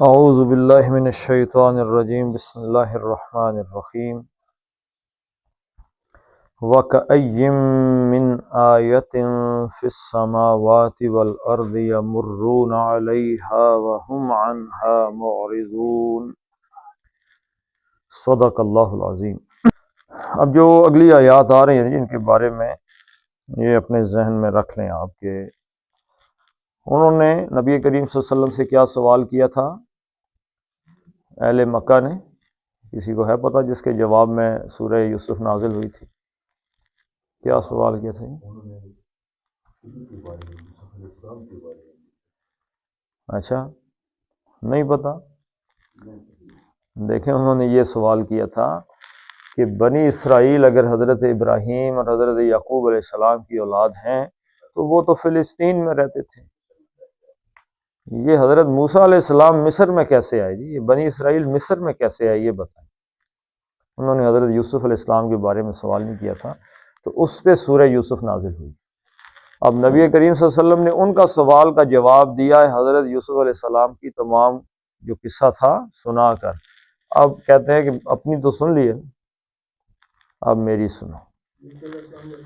اعوذ باللہ من الشیطان الرجیم بسم اللہ الرحمن الرحیم وَكَأَيٍّ مِّنْ آیَةٍ فِي السَّمَاوَاتِ وَالْأَرْضِ يَمُرُّونَ عَلَيْهَا وَهُمْ عَنْهَا مُعْرِضُونَ۔ صدق اللہ العظیم۔ اب جو اگلی آیات آ رہی ہیں جن کے بارے میں یہ اپنے ذہن میں رکھ لیں آپ کے، انہوں نے نبی کریم صلی اللہ علیہ وسلم سے کیا سوال کیا تھا؟ اہل مکہ نے، کسی کو ہے پتہ جس کے جواب میں سورہ یوسف نازل ہوئی تھی؟ کیا سوال کیا تھا؟ اچھا، نہیں پتہ؟ دیکھیں، انہوں نے یہ سوال کیا تھا کہ بنی اسرائیل اگر حضرت ابراہیم اور حضرت یعقوب علیہ السلام کی اولاد ہیں تو وہ تو فلسطین میں رہتے تھے، یہ حضرت موسیٰ علیہ السلام مصر میں کیسے آئے؟ جی یہ بنی اسرائیل مصر میں کیسے آئے یہ بتائیں۔ انہوں نے حضرت یوسف علیہ السلام کے بارے میں سوال نہیں کیا تھا، تو اس پہ سورہ یوسف نازل ہوئی۔ اب نبی کریم صلی اللہ علیہ وسلم نے ان کا سوال کا جواب دیا ہے حضرت یوسف علیہ السلام کی تمام جو قصہ تھا سنا کر۔ اب کہتے ہیں کہ اپنی تو سن لیے، اب میری سنو۔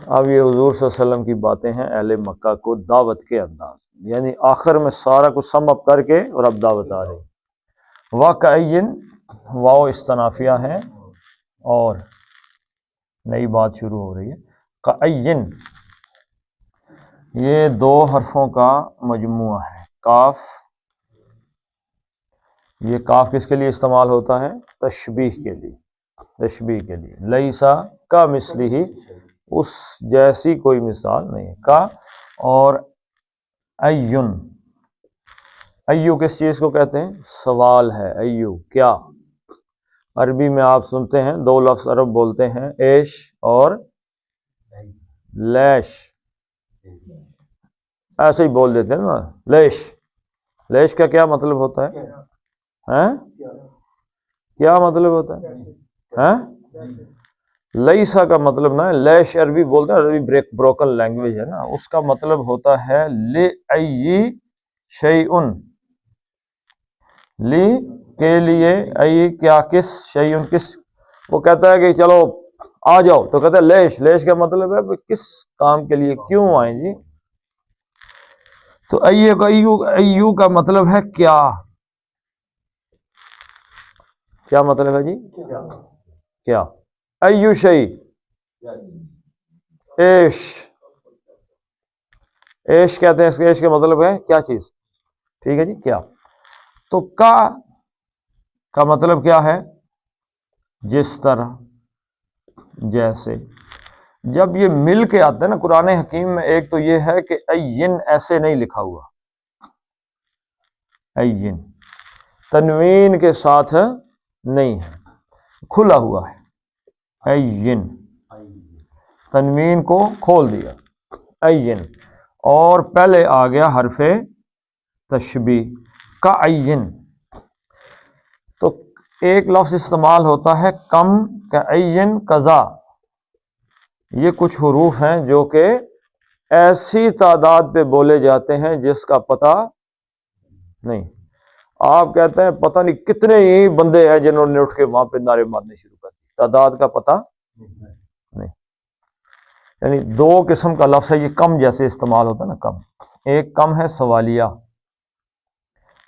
اب یہ حضور صلی اللہ علیہ وسلم کی باتیں ہیں اہل مکہ کو دعوت کے انداز، یعنی آخر میں سارا کچھ سم اپ کر کے اور اب دعوت آ رہی۔ وَكَأَيٍّ، واو استنافیہ ہے اور نئی بات شروع ہو رہی ہے۔ کأین یہ دو حرفوں کا مجموعہ ہے، کاف، یہ کاف کس کے لیے استعمال ہوتا ہے؟ تشبیہ کے لیے، تشبیہ کے لیے۔ لیسا کا مثلہ، اس جیسی کوئی مثال نہیں ہے، کا۔ اور ایون، ایو کس چیز کو کہتے ہیں؟ سوال ہے، ایو کیا۔ عربی میں آپ سنتے ہیں دو لفظ عرب بولتے ہیں، ایش اور لیش، ایسے ہی بول دیتے ہیں نا، لیش۔ لیش کا کیا مطلب ہوتا ہے؟ کیا مطلب ہوتا ہے؟ لیسا کا مطلب نہ ہے، لیش عربی بولتے ہیں، عربی بروکن لینگویج ہے نا، اس کا مطلب ہوتا ہے لِأَيِّ شَيْءٌ، لی کے لیے، ای کیا، کس، شیئن کس۔ وہ کہتا ہے کہ چلو آ جاؤ، تو کہتا ہے لیش، لیش کا مطلب ہے کس کام کے لیے، کیوں آئیں جی۔ تو ایو کا مطلب ہے کیا، کیا مطلب ہے جی؟ کیا۔ ایو شیء، ایش، ایش کہتے ہیں، اس ایش کا مطلب ہے کیا چیز، ٹھیک ہے جی، کیا۔ تو کا مطلب کیا ہے؟ جس طرح، جیسے۔ جب یہ مل کے آتا ہے نا قرآن حکیم میں، ایک تو یہ ہے کہ این ایسے نہیں لکھا ہوا، این تنوین کے ساتھ نہیں ہے، کھلا ہوا ہے، این تنوین کو کھول دیا، این، اور پہلے آ گیا حرف تشبیہ، کا این۔ تو ایک لفظ استعمال ہوتا ہے کم، کا این، قضا، یہ کچھ حروف ہیں جو کہ ایسی تعداد پہ بولے جاتے ہیں جس کا پتہ نہیں۔ آپ کہتے ہیں پتہ نہیں کتنے ہی بندے ہیں جنہوں نے اٹھ کے وہاں پہ نعرے مارنے شروع کر دی، تعداد کا پتہ نہیں۔ یعنی دو قسم کا لفظ ہے یہ، کم جیسے استعمال ہوتا ہے نا، کم، ایک کم ہے سوالیہ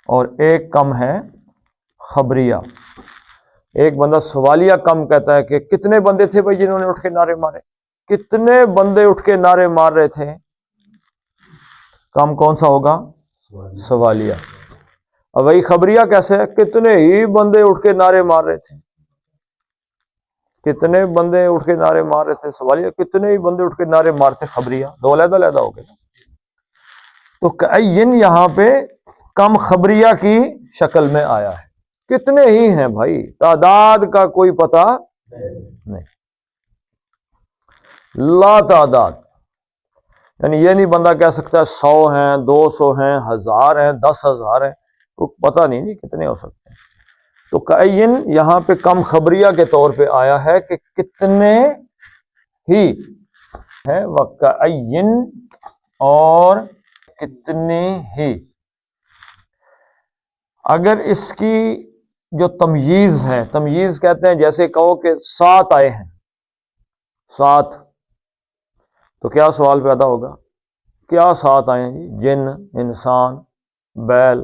اور ایک کم ہے خبریہ۔ ایک بندہ سوالیہ کم کہتا ہے کہ کتنے بندے تھے بھائی جنہوں نے اٹھ کے نعرے مارے، کتنے بندے اٹھ کے نعرے مار رہے تھے، کم کون سا ہوگا؟ سوالیہ۔ اور وہی خبریہ کیسے ہے؟ کتنے ہی بندے اٹھ کے نعرے مار رہے تھے، کتنے بندے اٹھ کے نعرے مار رہے تھے سوالیہ، کتنے ہی بندے اٹھ کے نعرے مارتے خبریہ، دو علیحدہ علیحدہ ہو گئے۔ تو کأین یہاں پہ کم خبریہ کی شکل میں آیا ہے، کتنے ہی ہیں بھائی، تعداد کا کوئی پتہ نہیں، لا تعداد۔ یعنی یہ نہیں بندہ کہہ سکتا 100 ہیں، 200 ہیں، 1000 ہیں، 10,000 ہیں، تو پتہ نہیں جی کتنے ہو سکتے ہیں۔ تو کأین یہاں پہ کم خبریہ کے طور پہ آیا ہے کہ کتنے ہی ہے، وَكَأَيٍّ اور کتنے ہی۔ اگر اس کی جو تمییز ہے، تمییز کہتے ہیں جیسے کہو کہ 7 آئے ہیں، 7، تو کیا سوال پیدا ہوگا؟ کیا 7 آئے ہیں جی؟ جن، انسان، بیل،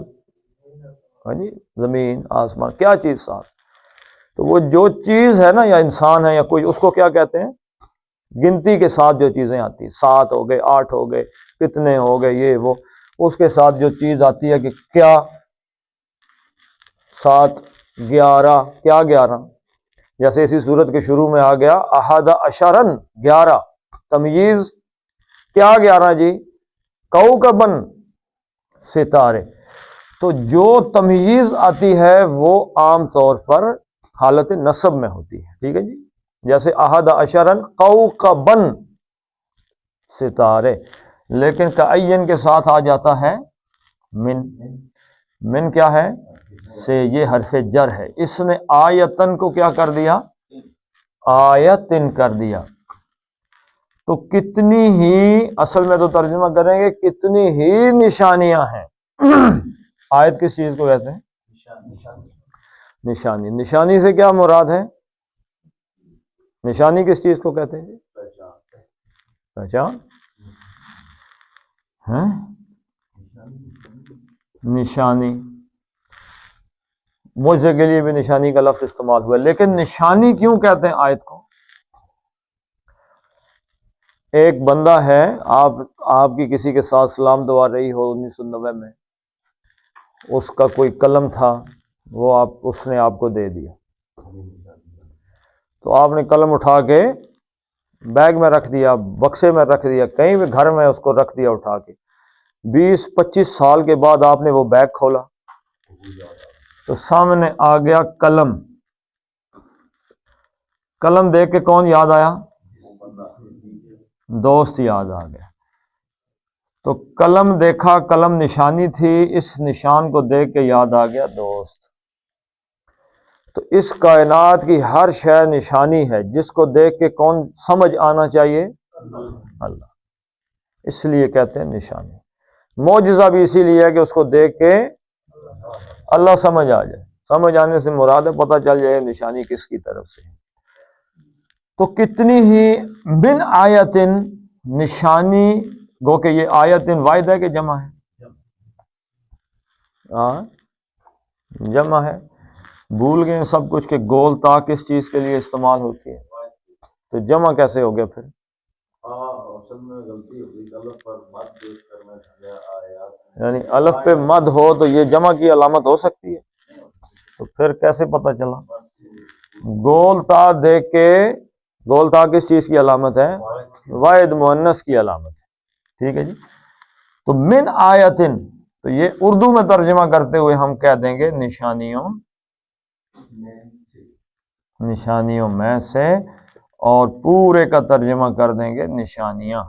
ہاں جی، زمین، آسمان، کیا چیز 7؟ تو وہ جو چیز ہے نا، یا انسان ہے یا کوئی، اس کو کیا کہتے ہیں؟ گنتی کے ساتھ جو چیزیں آتی ہیں، 7 ہو گئے، 8 ہو گئے، کتنے ہو گئے، یہ وہ، اس کے ساتھ جو چیز آتی ہے کہ کیا 7، 11، کیا 11؟ جیسے اسی صورت کے شروع میں آ گیا احد عشرن، 11، تمییز کیا 11 جی؟ کوکبن، ستارے۔ تو جو تمییز آتی ہے وہ عام طور پر حالت نصب میں ہوتی ہے، ٹھیک ہے جی، جیسے احد عشرن کوکبن، ستارے۔ لیکن کعین کے ساتھ آ جاتا ہے من، من کیا ہے؟ سے، یہ حرف جر ہے، اس نے آیتن کو کیا کر دیا؟ آیتن کر دیا۔ تو کتنی ہی، اصل میں تو ترجمہ کریں گے کتنی ہی نشانیاں ہیں۔ آیت کس چیز کو کہتے ہیں؟ نشانی۔ نشانی سے کیا مراد ہے؟ نشانی کس چیز کو کہتے ہیں؟ پہچان؟ نشانی، موجے کے لیے بھی نشانی کا لفظ استعمال ہوا، لیکن نشانی کیوں کہتے ہیں آیت کو؟ ایک بندہ ہے، آپ کی کسی کے ساتھ سلام دعا رہی ہو 1990 میں، اس کا کوئی قلم تھا، وہ اس نے آپ کو دے دیا، تو آپ نے قلم اٹھا کے بیگ میں رکھ دیا، بکسے میں رکھ دیا، کہیں بھی گھر میں اس کو رکھ دیا اٹھا کے۔ 20-25 سال کے بعد آپ نے وہ بیگ کھولا تو سامنے آ گیا قلم۔ قلم دیکھ کے کون یاد آیا؟ دوست یاد آ گیا۔ تو قلم دیکھا، قلم نشانی تھی، اس نشان کو دیکھ کے یاد آ گیا دوست۔ تو اس کائنات کی ہر شے نشانی ہے، جس کو دیکھ کے کون سمجھ آنا چاہیے؟ اللہ۔ اس لیے کہتے ہیں نشانی۔ معجزہ بھی اسی لیے ہے کہ اس کو دیکھ کے اللہ سمجھ آ جائے۔ سمجھ آنے سے مراد ہے پتہ چل جائے نشانی کس کی طرف سے ہے۔ تو کتنی ہی من آیتن، نشانی، گو کہ یہ آیتن واحد ہے کہ جمع ہے؟ جمع ہے۔ بھول گئے سب کچھ کہ گول تا کس چیز کے لیے استعمال ہوتی ہے، تو جمع کیسے ہو گیا پھر؟ یعنی الف پہ مد ہو تو یہ جمع کی علامت ہو سکتی ہے، تو پھر کیسے پتہ چلا؟ گول تا دیکھ کے، گول تا کس چیز کی علامت ہے؟ واحد مؤنث کی علامت ہے، ٹھیک ہے جی۔ تو من آیتن، تو یہ اردو میں ترجمہ کرتے ہوئے ہم کہہ دیں گے نشانیوں میں سے، اور پورے کا ترجمہ کر دیں گے نشانیاں۔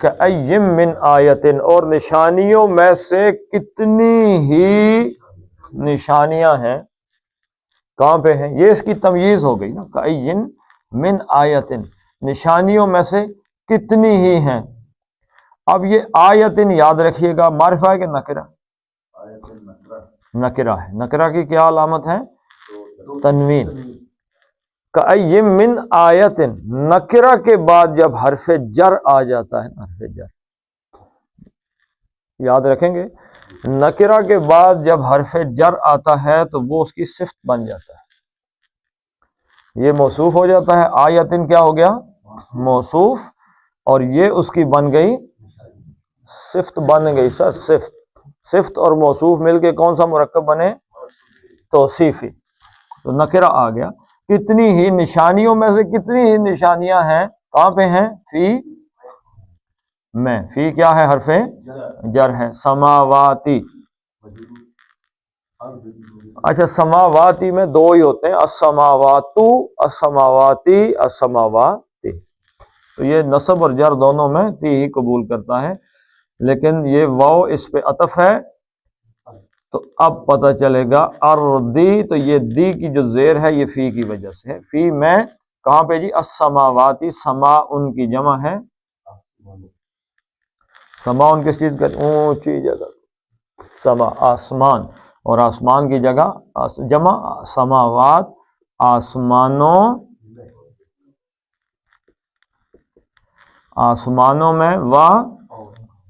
کأیم من آیتن، اور نشانیوں میں سے کتنی ہی نشانیاں ہیں۔ کہاں پہ ہیں؟ یہ اس کی تمییز ہو گئی نا، کأیم من آیتن، نشانیوں میں سے کتنی ہی ہیں۔ اب یہ آیتن یاد رکھیے گا، معرفہ ہے کہ نکرہ؟ نکرہ ہے۔ نکرہ کی کیا علامت ہے؟ تنوین۔ کأیم من آیتن، نکرہ کے بعد جب حرف جر آ جاتا ہے، حرف جر یاد رکھیں گے، نکرہ کے بعد جب حرف جر آتا ہے تو وہ اس کی صفت بن جاتا ہے، یہ موصوف ہو جاتا ہے۔ آیتن کیا ہو گیا؟ موصوف، اور یہ اس کی بن گئی صفت، بن گئی سر صفت۔ صفت اور موصوف مل کے کون سا مرکب بنے؟ توصیفی۔ تو نکرہ آ گیا۔ کتنی ہی نشانیوں میں سے کتنی ہی نشانیاں ہیں، کہاں پہ ہیں؟ فی میں۔ فی کیا ہے؟ حرف جر ہے۔ سماواتی، اچھا سماواتی میں دو ہی ہوتے ہیں، السماواتو، السماواتی، السماواتی، تو یہ نصب اور جر دونوں میں تی ہی قبول کرتا ہے، لیکن یہ واو اس پہ عطف ہے، تو اب پتہ چلے گا اردی، تو یہ دی کی جو زیر ہے یہ فی کی وجہ سے ہے۔ فی میں کہاں پہ جی؟ السماواتی، سما ان کی جمع ہے، سما ان کس چیز کا؟ اونچی جگہ، سما آسمان، اور آسمان کی جگہ جمع سماوات آسمانوں میں، و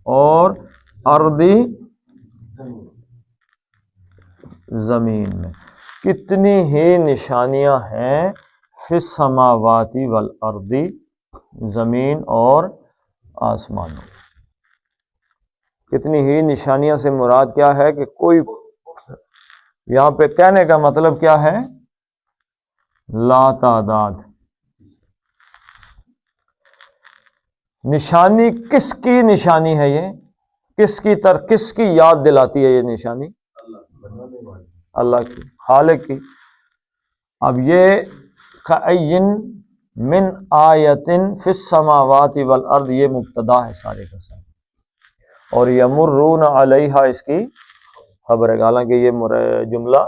اور ارضی زمین میں. کتنی ہی نشانیاں ہیں فی السماواتی والارضی، زمین اور آسمانوں. کتنی ہی نشانیاں سے مراد کیا ہے کہ کوئی، یہاں پہ کہنے کا مطلب کیا ہے؟ لا تعداد. نشانی کس کی نشانی ہے؟ یہ کس کی یاد دلاتی ہے یہ نشانی؟ اللہ کی، خالق کی. اب یہ کأین من آیۃ فی السماوات والارض، یہ مبتدا ہے سارے کا سارا، اور یمرون علیہا اس کی خبر ہے، حالانکہ یہ جملہ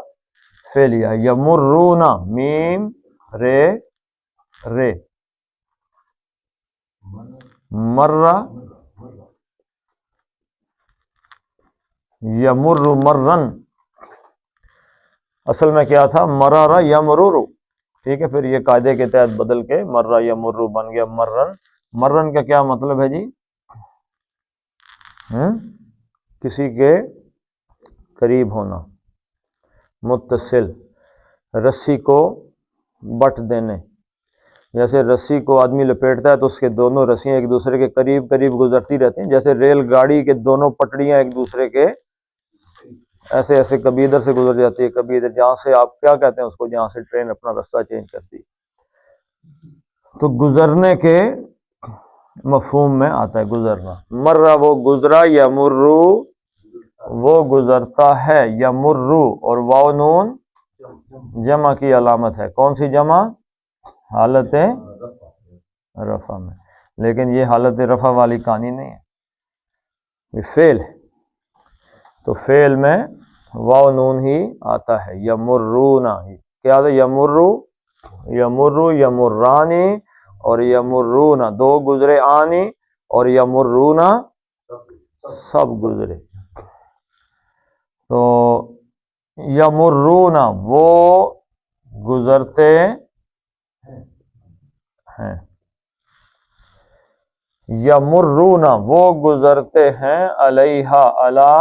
فعلیہ ہے. یمرون میم رے رے، مرہ یمر مرن، اصل میں کیا تھا؟ مرارا یمرر. ٹھیک ہے، پھر یہ قاعدے کے تحت بدل کے مرہ یمر بن گیا مرن. مرن کا کیا مطلب ہے جی؟ کسی کے قریب ہونا، متصل، رسی کو بٹ دینے. جیسے رسی کو آدمی لپیٹتا ہے تو اس کے دونوں رسیاں ایک دوسرے کے قریب قریب گزرتی رہتی ہیں. جیسے ریل گاڑی کے دونوں پٹڑیاں ایک دوسرے کے ایسے ایسے کبھی ادھر سے گزر جاتی ہے کبھی ادھر، جہاں سے آپ کیا کہتے ہیں اس کو، جہاں سے ٹرین اپنا راستہ چینج کرتی ہے. تو گزرنے کے مفہوم میں آتا ہے گزرنا. مرہ وہ گزرا، یمرو وہ گزرتا ہے، یمرو اور واو نون جمع کی علامت ہے. کون سی جمع؟ حالت رفع میں. لیکن یہ حالت رفع والی کہانی نہیں ہے، یہ فعل ہے. تو فعل میں واو نون ہی آتا ہے. یمرون ہی کیا ہے؟ یمرو یمرو یمرانی اور یمرون، دو گزرے آنی اور یمرون سب گزرے. تو یمرون وہ گزرتے ہیں، یمرون وہ گزرتے ہیں، علیہا علی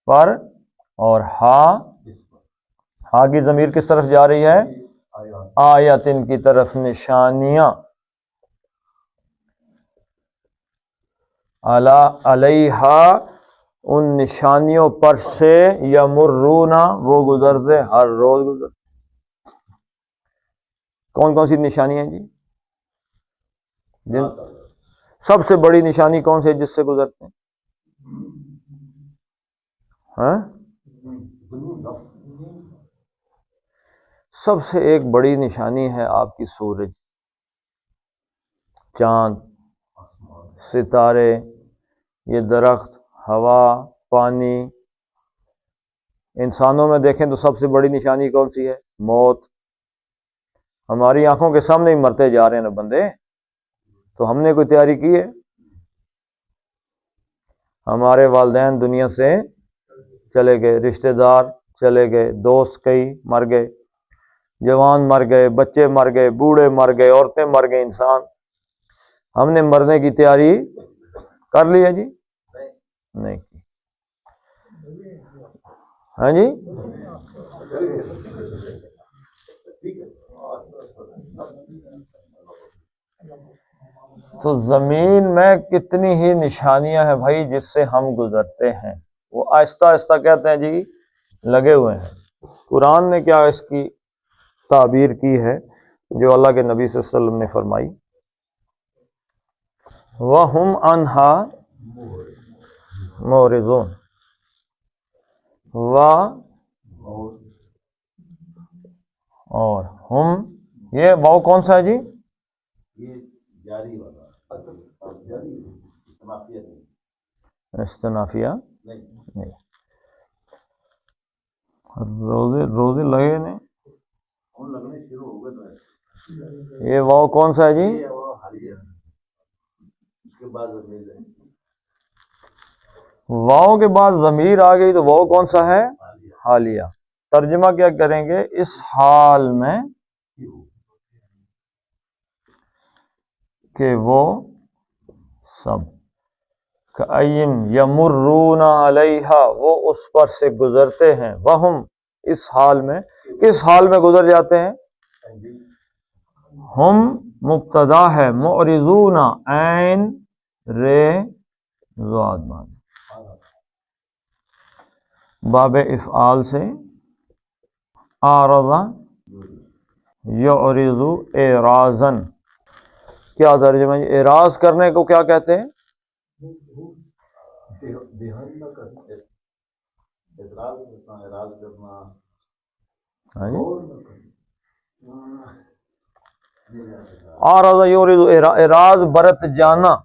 پر، اور ہا کی ضمیر کس طرف جا رہی ہے؟ آیاتن کی طرف، نشانیاں. علیہا ان نشانیوں پر سے، یمرون وہ گزرتے، ہر روز گزرتے. کون کون سی نشانی ہیں جی؟ سب سے بڑی نشانی کون سی ہے جس سے گزرتے ہیں؟ ہاں؟ سب سے ایک بڑی نشانی ہے آپ کی سورج، چاند، ستارے، یہ درخت، ہوا، پانی. انسانوں میں دیکھیں تو سب سے بڑی نشانی کون سی ہے؟ موت. ہماری آنکھوں کے سامنے ہی مرتے جا رہے ہیں نا بندے، تو ہم نے کوئی تیاری کی ہے؟ ہمارے والدین دنیا سے چلے گئے، رشتہ دار چلے گئے، دوست کئی مر گئے، جوان مر گئے، بچے مر گئے، بوڑھے مر گئے، عورتیں مر گئے، انسان. ہم نے مرنے کی تیاری کر لی ہے جی؟ نہیں کی. ہاں جی؟ تو زمین میں کتنی ہی نشانیاں ہیں بھائی جس سے ہم گزرتے ہیں. وہ آہستہ آہستہ کہتے ہیں جی لگے ہوئے ہیں. قرآن نے کیا اس کی تعبیر کی ہے جو اللہ کے نبی صلی اللہ علیہ وسلم نے فرمائی؟ وَهُمْ عَنْهَا مُعْرِضُونَ. اور ہم، یہ واو کون سا ہے جی؟ استنافیہ نہیں. روزے لگے نہیں. یہ واو کون سا ہے جی؟ واؤ کے بعد ضمیر آ گئی تو واؤ کون سا ہے؟ حالیہ. ترجمہ کیا کریں گے؟ اس حال میں کہ وہ سب کأین یمرون علیہا، وہ اس پر سے گزرتے ہیں، وہم اس حال میں، کس حال میں گزر جاتے ہیں؟ ہم مبتدا ہے، معرضون عین رے زاد مان باب افعال سے اعرض یعرض اعراضا. کیا ترجمہ ہے؟ اعراض کرنے کو کیا کہتے ہیں؟ اعرض یعرض اعراض برت جانا.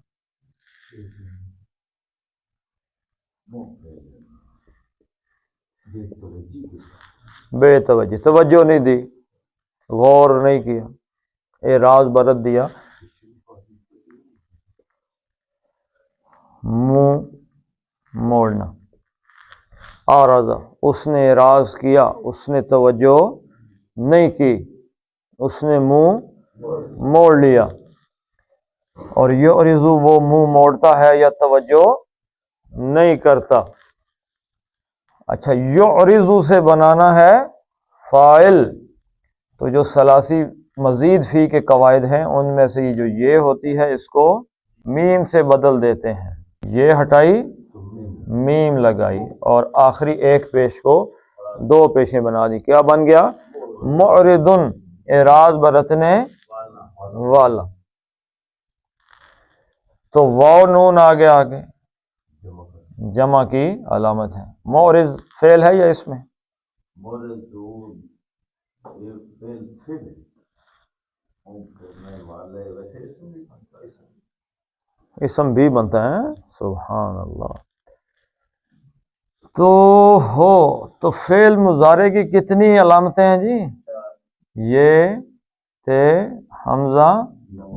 بے توجہ، توجہ نہیں دی، غور نہیں کیا، اعراض برت دیا، منہ موڑنا. اعرض، اس نے اعراض کیا، اس نے توجہ نہیں کی، اس نے منہ موڑ لیا. اور یعرض وہ منہ موڑتا ہے یا توجہ نہیں کرتا. اچھا، یعرض سے بنانا ہے فاعل، تو جو ثلاثی مزید فی کے قواعد ہیں ان میں سے جو یہ ہوتی ہے اس کو میم سے بدل دیتے ہیں. یہ ہٹائی، میم لگائی، اور آخری ایک پیش کو دو پیشیں بنا دی. کیا بن گیا؟ معرضن، اعراض برتنے والا. تو واو نون آگے جمع کی علامت ہے. معرض فعل ہے یا اس میں؟ اسم بھی بنتا ہے، سبحان اللہ. تو فعل مضارع کی کتنی علامتیں ہیں جی؟ یہ تے، حمزہ،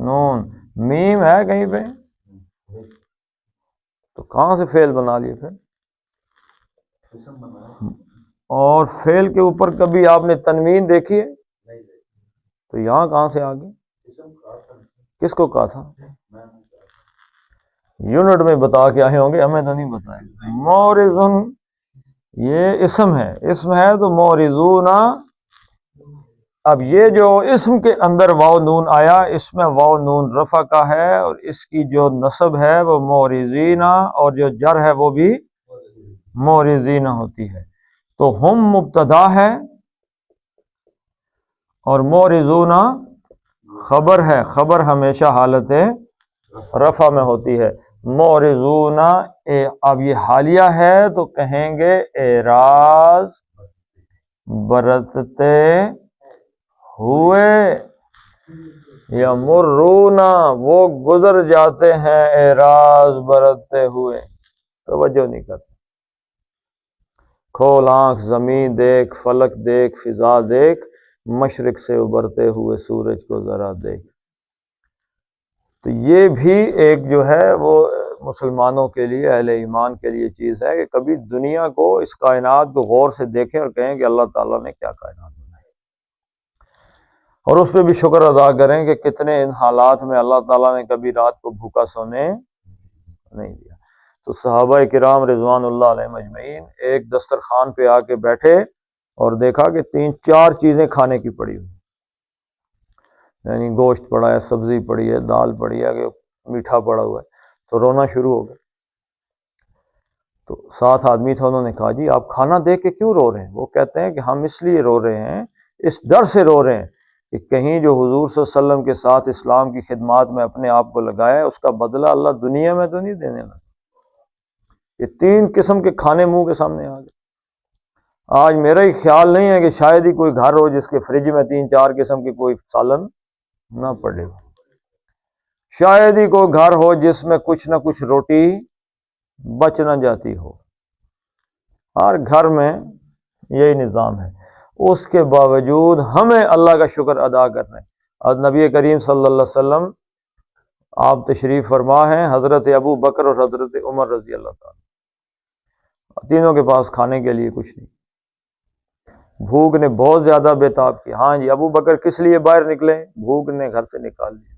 نون، میم ہے کہیں پہ؟ تو کہاں سے فعل بنا لیے پھر؟ اور فعل کے اوپر کبھی آپ نے تنوین دیکھی ہے؟ تو یہاں کہاں سے آ گئی؟ کس کو کہا تھا؟ یونٹ میں بتا کے آئے ہوں گے، ہمیں تو نہیں بتایا. مورزن یہ اسم ہے، اسم ہے تو مورزون. اب یہ جو اسم کے اندر واو نون آیا، اس میں واو نون رفع کا ہے، اور اس کی جو نصب ہے وہ مورزین، اور جو جر ہے وہ بھی مورزین ہوتی ہے. تو ہم مبتدا ہے اور مورزون خبر ہے. خبر ہمیشہ حالت رفع میں ہوتی ہے. مورزون، اب یہ حالیہ ہے تو کہیں گے اعراض برتتے ہوئے، یمرون وہ گزر جاتے ہیں اعراض برتتے ہوئے. توجہ نہیں کرتے. کھول آنکھ، زمین دیکھ، فلک دیکھ، فضا دیکھ، مشرق سے ابھرتے ہوئے سورج کو ذرا دیکھ. تو یہ بھی ایک جو ہے وہ مسلمانوں کے لیے، اہل ایمان کے لیے چیز ہے کہ کبھی دنیا کو، اس کائنات کو غور سے دیکھیں اور کہیں کہ اللہ تعالیٰ نے کیا کائنات بنائی، اور اس پہ بھی شکر ادا کریں کہ کتنے ان حالات میں اللہ تعالیٰ نے کبھی رات کو بھوکا سونے نہیں دیا. تو صحابہ کرام رضوان اللہ علیہم اجمعین ایک دسترخوان پہ آ کے بیٹھے اور دیکھا کہ 3-4 چیزیں کھانے کی پڑی ہوئی، یعنی گوشت پڑا ہے، سبزی پڑی ہے، دال پڑی ہے، کہ میٹھا پڑا ہوا ہے. تو رونا شروع ہو گیا. تو 7 آدمی تھے، انہوں نے کہا جی آپ کھانا دیکھ کے کیوں رو رہے ہیں؟ وہ کہتے ہیں کہ ہم اس لیے رو رہے ہیں، اس ڈر سے رو رہے ہیں کہ کہیں جو حضور صلی اللہ علیہ وسلم کے ساتھ اسلام کی خدمات میں اپنے آپ کو لگایا ہے، اس کا بدلہ اللہ دنیا میں تو نہیں دینے لگا. یہ 3 قسم کے کھانے منہ کے سامنے آ گئے. آج میرا ہی خیال نہیں ہے کہ شاید ہی کوئی گھر ہو جس کے فریج میں 3-4 قسم کی کوئی سالن نہ پڑے ہو. شاید ہی کوئی گھر ہو جس میں کچھ نہ کچھ روٹی بچ نہ جاتی ہو. ہر گھر میں یہی نظام ہے. اس کے باوجود ہمیں اللہ کا شکر ادا کرنا ہے. اور نبی کریم صلی اللہ علیہ وسلم آپ تشریف فرما ہیں، حضرت ابو بکر اور حضرت عمر رضی اللہ تعالیٰ تینوں کے پاس کھانے کے لیے کچھ نہیں. بھوک نے بہت زیادہ بےتاب کی. ہاں جی، ابو بکر کس لیے باہر نکلے؟ بھوک نے گھر سے نکال لیا.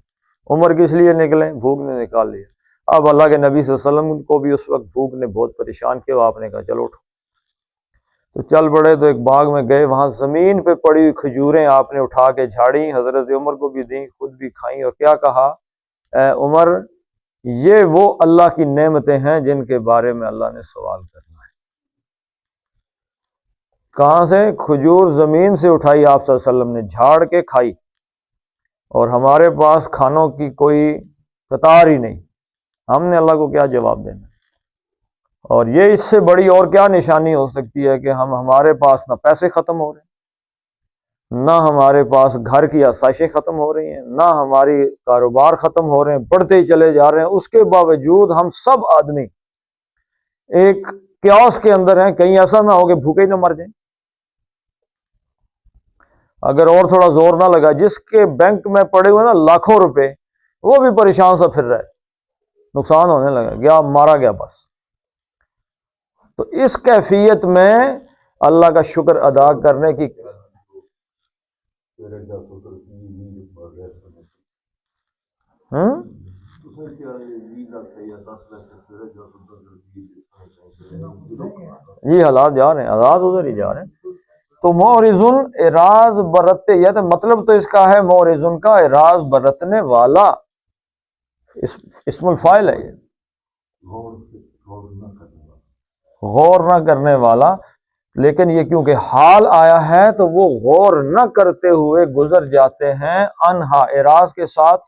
عمر کس لیے نکلے؟ بھوک نے نکال لیا. اب اللہ کے نبی صلی اللہ علیہ وسلم کو بھی اس وقت بھوک نے بہت پریشان کیا. آپ نے کہا چلو اٹھو. تو چل پڑے. تو ایک باغ میں گئے، وہاں زمین پہ پڑی ہوئی کھجوریں آپ نے اٹھا کے جھاڑی، حضرت عمر کو بھی دیں، خود بھی کھائیں، اور کیا کہا؟ اے عمر، یہ وہ اللہ کی نعمتیں ہیں جن کے بارے میں اللہ نے سوال کرنا ہے. کہاں سے؟ کھجور زمین سے اٹھائی آپ صلی اللہ علیہ وسلم نے، جھاڑ کے کھائی، اور ہمارے پاس کھانوں کی کوئی قطار ہی نہیں. ہم نے اللہ کو کیا جواب دینا؟ اور یہ اس سے بڑی اور کیا نشانی ہو سکتی ہے کہ ہمارے پاس نہ پیسے ختم ہو رہے ہیں، نہ ہمارے پاس گھر کی آسائشیں ختم ہو رہی ہیں، نہ ہماری کاروبار ختم ہو رہے ہیں، بڑھتے ہی چلے جا رہے ہیں. اس کے باوجود ہم سب آدمی ایک کیوس کے اندر ہیں. کہیں ایسا نہ ہو کہ بھوکے ہی نہ مر جائیں. اگر اور تھوڑا زور نہ لگا، جس کے بینک میں پڑے ہوئے نا لاکھوں روپے، وہ بھی پریشان سا پھر رہا ہے، نقصان ہونے لگا، گیا مارا گیا بس. تو اس کیفیت میں اللہ کا شکر ادا کرنے کی یہ حالات جا رہے ہیں، حالات ادھر ہی جا رہے ہیں. تو معرضن اعراض برتتے، یہ تو مطلب تو اس کا ہے معرضن کا اعراض برتنے والا، اسم الفاعل ہے یہ، غور نہ کرنے والا. لیکن یہ کیونکہ حال آیا ہے تو وہ غور نہ کرتے ہوئے گزر جاتے ہیں. انہا، اعراض کے ساتھ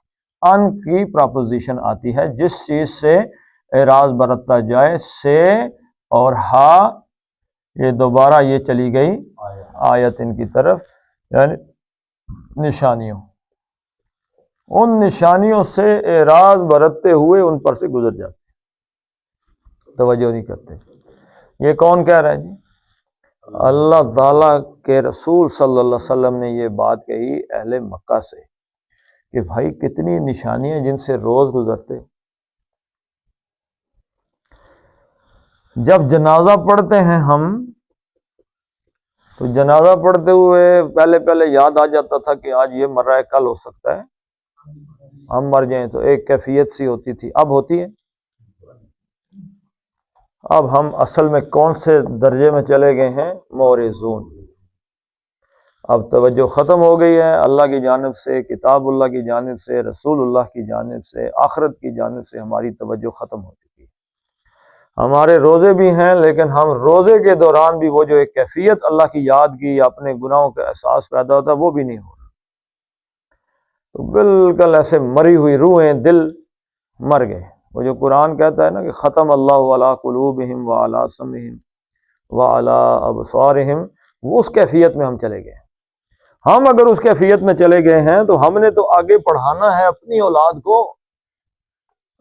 ان کی پراپوزیشن آتی ہے، جس چیز سے اعراض برتتا جائے. سے اور ہا یہ دوبارہ یہ چلی گئی آیت ان کی طرف، یعنی نشانیوں، ان نشانیوں سے اعراض برتتے ہوئے ان پر سے گزر جاتے، توجہ نہیں کرتے. یہ کون کہہ رہا ہے جی؟ اللہ تعالیٰ کے رسول صلی اللہ علیہ وسلم نے یہ بات کہی اہل مکہ سے کہ بھائی کتنی نشانیاں جن سے روز گزرتے. جب جنازہ پڑھتے ہیں ہم تو جنازہ پڑھتے ہوئے پہلے یاد آ جاتا تھا کہ آج یہ مر رہا ہے، کل ہو سکتا ہے ہم مر جائیں، تو ایک کیفیت سی ہوتی تھی. اب ہوتی ہے؟ اب ہم اصل میں کون سے درجے میں چلے گئے ہیں؟ معرضون. اب توجہ ختم ہو گئی ہے اللہ کی جانب سے، کتاب اللہ کی جانب سے، رسول اللہ کی جانب سے، آخرت کی جانب سے ہماری توجہ ختم ہو چکی ہے. ہمارے روزے بھی ہیں، لیکن ہم روزے کے دوران بھی وہ جو ایک کیفیت اللہ کی یاد کی، اپنے گناہوں کا احساس پیدا ہوتا ہے، وہ بھی نہیں ہو رہا. تو بالکل ایسے مری ہوئی روحیں، دل مر گئے. وہ جو قرآن کہتا ہے نا کہ ختم اللہ علی قلوبہم وعلی سمعہم وعلی ابصارہم، وہ اس کیفیت میں ہم چلے گئے. ہم اگر اس کیفیت میں چلے گئے ہیں تو ہم نے تو آگے پڑھانا ہے اپنی اولاد کو،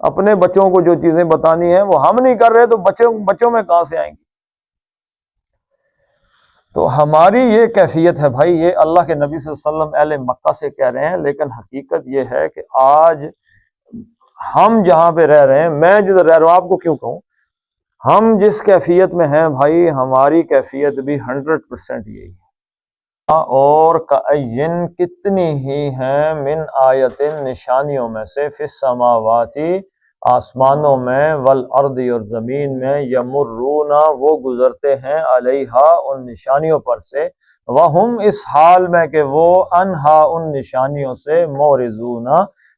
اپنے بچوں کو جو چیزیں بتانی ہیں وہ ہم نہیں کر رہے تو بچوں میں کہاں سے آئیں گی؟ تو ہماری یہ کیفیت ہے بھائی. یہ اللہ کے نبی صلی اللہ علیہ وسلم اہل مکہ سے کہہ رہے ہیں، لیکن حقیقت یہ ہے کہ آج ہم جہاں پہ رہ رہے ہیں، میں جدھر رہ رہا ہوں، آپ کو کیوں کہوں، ہم جس کیفیت میں ہیں بھائی، ہماری کیفیت بھی 100% یہی ہے. اور کأین، کتنی ہی ہیں، من آیت، نشانیوں میں سے، فی السماواتی، آسمانوں میں، والارض، اور زمین میں، یمرون، وہ گزرتے ہیں، علیہا، ان نشانیوں پر سے، وہم، اس حال میں کہ وہ، انہا، ان نشانیوں سے، معرضون،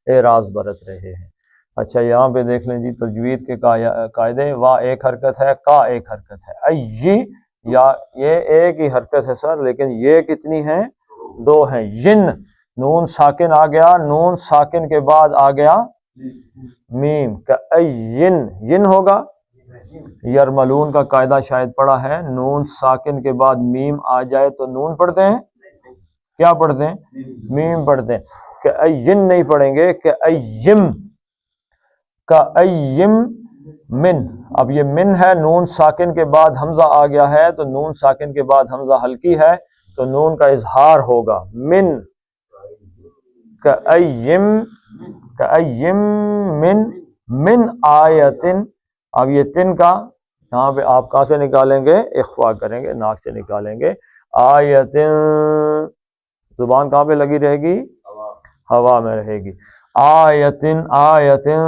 اعراض برت رہے ہیں. اچھا یہاں پہ دیکھ لیں جی تجوید کے قاعدے. وا ایک حرکت ہے، کا ایک حرکت ہے، ای یا یہ ایک ہی حرکت ہے سر، لیکن یہ کتنی ہیں؟ دو ہیں. ین، نون ساکن آ گیا، نون ساکن کے بعد آ گیا میم، کأین، ین ہوگا. یرملون کا قاعدہ شاید پڑھا ہے، نون ساکن کے بعد میم آ جائے تو نون پڑھتے ہیں، کیا پڑھتے ہیں؟ میم پڑھتے ہیں. کأین نہیں پڑھیں گے، کأیم، کأیم من. اب یہ من ہے، نون ساکن کے بعد حمزہ آ گیا ہے، تو نون ساکن کے بعد حمزہ ہلکی ہے تو نون کا اظہار ہوگا. من، کأیم، کأیم من آیتن. اب یہ تن کا یہاں پہ آپ کہاں سے نکالیں گے؟ اخفا کریں گے، ناک سے نکالیں گے. آیتن، زبان کہاں پہ لگی رہے گی؟ ہوا میں رہے گی. آیتن آیتن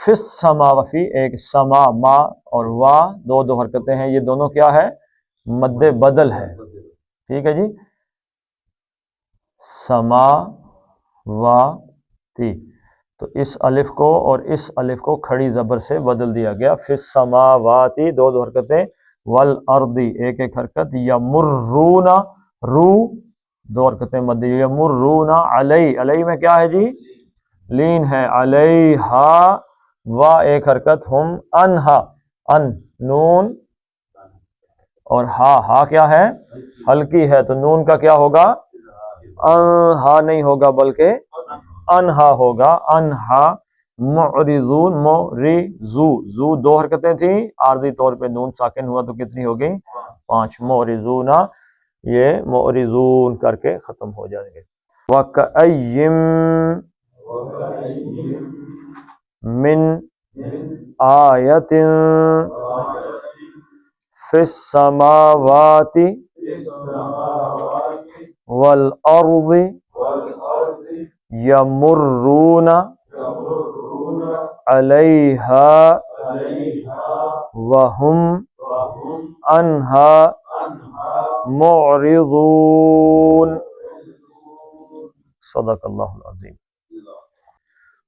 فی السما، وفی ایک سما، ما اور وا دو حرکتیں ہیں، یہ دونوں کیا ہے؟ مد بدل ہے. ٹھیک ہے جی. سما وا تی، تو اس الف کو اور اس الف کو کھڑی زبر سے بدل دیا گیا. فی السماواتی دو حرکتیں، والارضی ایک حرکت، یمرون رو دو حرکتیں مد، یمرون علی، علی میں کیا ہے جی؟ لین ہے. علیہا وا ایک حرکت، ہم انہا، ان نون اور ہا کیا ہے؟ ہلکی ہے، تو نون کا کیا ہوگا؟ انہا نہیں ہوگا بلکہ انہا ہوگا. انہا معرضون، معرضو، زو دو حرکتیں تھیں، عارضی طور پہ نون ساکن ہوا تو کتنی ہو گئی؟ 5. معرضون، یہ معرضون کر کے ختم ہو جائیں گے. وَكَأَيِّن من آیت فی السماوات والارض یمرون علیہا وہم عنہا معرضون. صدق اللہ العظیم.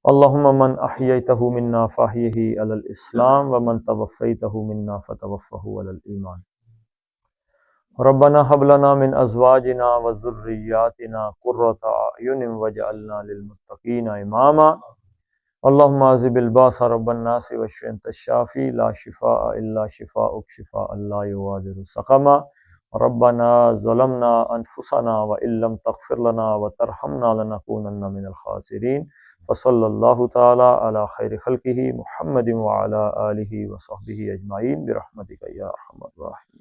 اللہم من احییتہ منا فاحیہ علی الاسلام ومن توفیتہ منا فتوفہ علی الایمان. ربنا هب لنا من ازواجنا وذرياتنا قرة اعین واجعلنا للمتقین اماما. اللهم اذهب الباس رب الناس واشف انت الشافي لا شفاء الا شفاءك شفاء لا يغادر سقما. ربنا ظلمنا انفسنا وان لم تغفر لنا وترحمنا لنكونن من الخاسرين. وصلی اللہ تعالی علی خیر خلقہ محمد وعلی آلہ وصحبہ اجمعین برحمتک یا ارحم الراحمین.